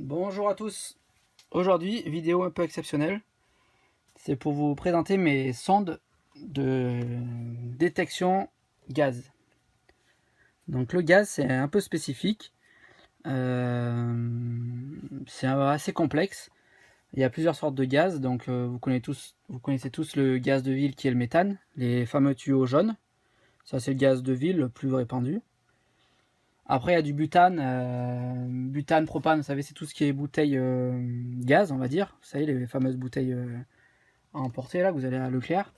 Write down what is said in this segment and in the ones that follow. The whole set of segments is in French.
Bonjour à tous. Aujourd'hui, vidéo un peu exceptionnelle. C'est pour vous présenter mes sondes de détection gaz. Donc le gaz, c'est un peu spécifique. C'est assez complexe. Il y a plusieurs sortes de gaz. Donc vous connaissez tous le gaz de ville qui est le méthane, les fameux tuyaux jaunes. Ça, c'est le gaz de ville le plus répandu. Après, il y a du butane, butane, propane, vous savez, c'est tout ce qui est bouteille gaz, on va dire. Vous savez, les fameuses bouteilles à emporter, là, que vous allez à Leclerc.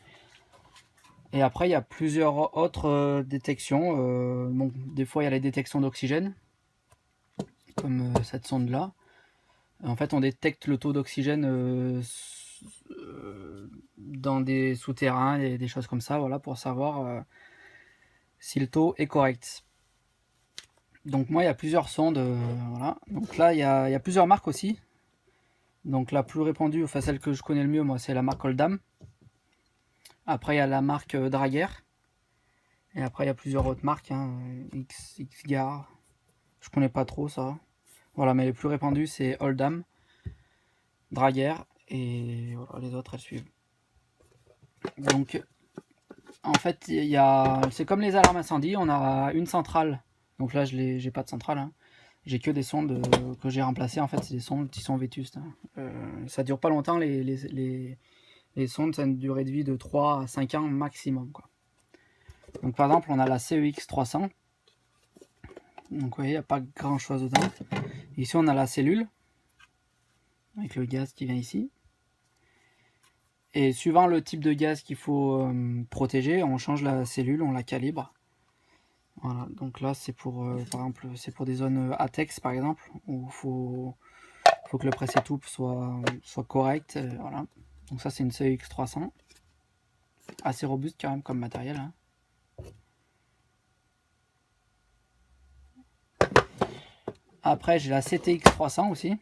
Et après, il y a plusieurs autres détections. Bon, des fois, il y a les détections d'oxygène, comme cette sonde-là. En fait, on détecte le taux d'oxygène dans des souterrains et des choses comme ça, voilà, pour savoir si le taux est correct. Donc moi, il y a plusieurs sondes, voilà. Donc là, il y a plusieurs marques aussi. Donc la plus répandue, enfin celle que je connais le mieux, moi, c'est la marque Oldham. Après, il y a la marque Draguer. Et après, il y a plusieurs autres marques, hein, Xgar. Je connais pas trop ça. Voilà, mais les plus répandues, c'est Oldham, Draguer, et voilà, les autres, elles suivent. Donc, en fait, c'est comme les alarmes incendie, on a une centrale. Donc là, j'ai pas de centrale, hein. J'ai que des sondes que j'ai remplacées. En fait, c'est des sondes qui sont vétustes, hein. Ça dure pas longtemps, les sondes, ça a une durée de vie de 3 à 5 ans maximum, quoi. Donc par exemple, on a la CEX 300. Donc vous voyez, il n'y a pas grand chose dedans. Ici, on a la cellule, avec le gaz qui vient ici. Et suivant le type de gaz qu'il faut protéger, on change la cellule, on la calibre. Voilà, donc là c'est pour, par exemple, c'est pour des zones ATEX par exemple, où il faut que le presse-étoupe soit correct. Voilà. Donc ça c'est une CEX 300. Assez robuste quand même comme matériel, hein. Après j'ai la CTX 300 aussi.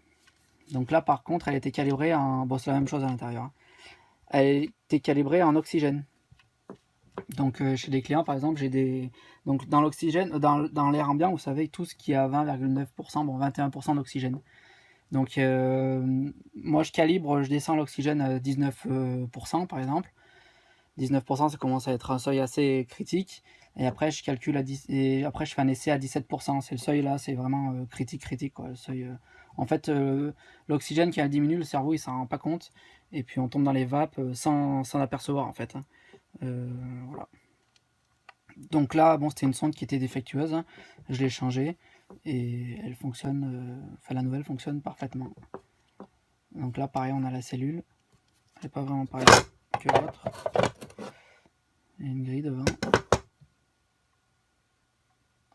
Donc là par contre elle était calibrée en... Bon c'est la même chose à l'intérieur, hein. Elle était calibrée en oxygène. Donc chez des clients par exemple, j'ai des... Donc dans l'oxygène, dans l'air ambiant, vous savez, tout ce qui est à 20,9%, bon 21% d'oxygène. Donc moi je calibre, je descends l'oxygène à 19% par exemple. 19% ça commence à être un seuil assez critique. Et après je calcule à 10, et après je fais un essai à 17%. C'est le seuil là, c'est vraiment critique quoi. Le seuil, en fait l'oxygène qui diminue, le cerveau il s'en rend pas compte. Et puis on tombe dans les vapes sans l'apercevoir en fait, hein. Voilà. Donc là, bon, c'était une sonde qui était défectueuse, hein. Je l'ai changée et elle fonctionne, enfin la nouvelle fonctionne parfaitement. Donc là, pareil, on a la cellule. Elle n'est pas vraiment pareille que l'autre. Il y a une grille devant.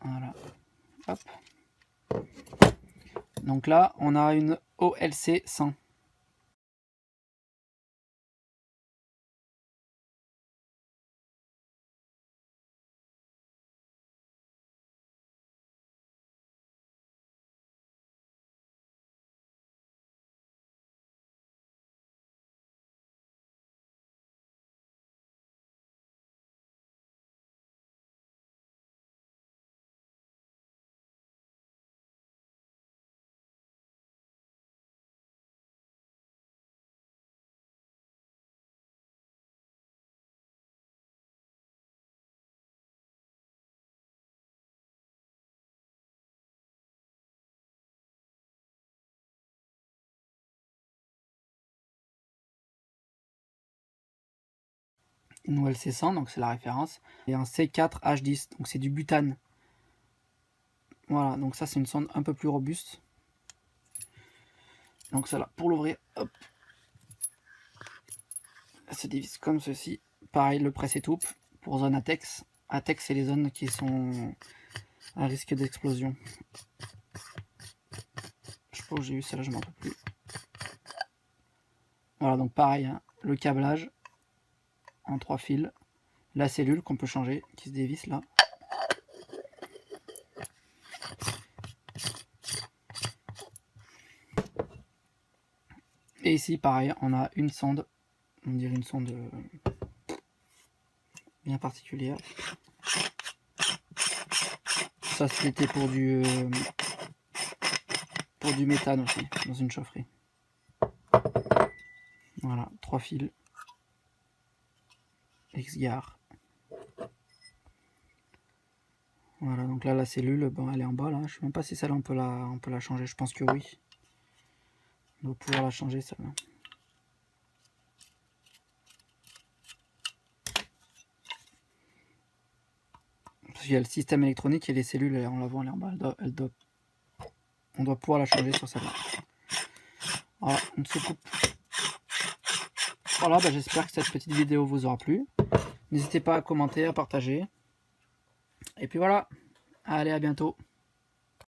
Voilà. Hop. Donc là, on a une OLC 100. Une OLC 100, donc c'est la référence. Et un C4H10, donc c'est du butane. Voilà, donc ça c'est une sonde un peu plus robuste. Donc celle-là, pour l'ouvrir, hop, elle se divise comme ceci. Pareil, le presse-étoupe pour zone ATEX. ATEX, c'est les zones qui sont à risque d'explosion. Je sais pas où j'ai eu celle-là, je m'en rappelle plus. Voilà, donc pareil, hein, le câblage en 3 fils. La cellule qu'on peut changer, qui se dévisse là. Et ici, pareil, on a une sonde. On dirait une sonde bien particulière. Ça, c'était pour pour du méthane aussi, dans une chaufferie. Voilà, 3 fils. X-Gar. Voilà, donc là, la cellule, bon, elle est en bas, là. Je sais même pas si celle-là, on peut la changer. Je pense que oui. On doit pouvoir la changer, celle-là. Parce qu'il y a le système électronique et les cellules, elle est en avant, elle est en bas. On doit pouvoir la changer sur celle-là. Voilà, on se coupe. Voilà, bah, j'espère que cette petite vidéo vous aura plu. N'hésitez pas à commenter, à partager. Et puis voilà, allez, à bientôt.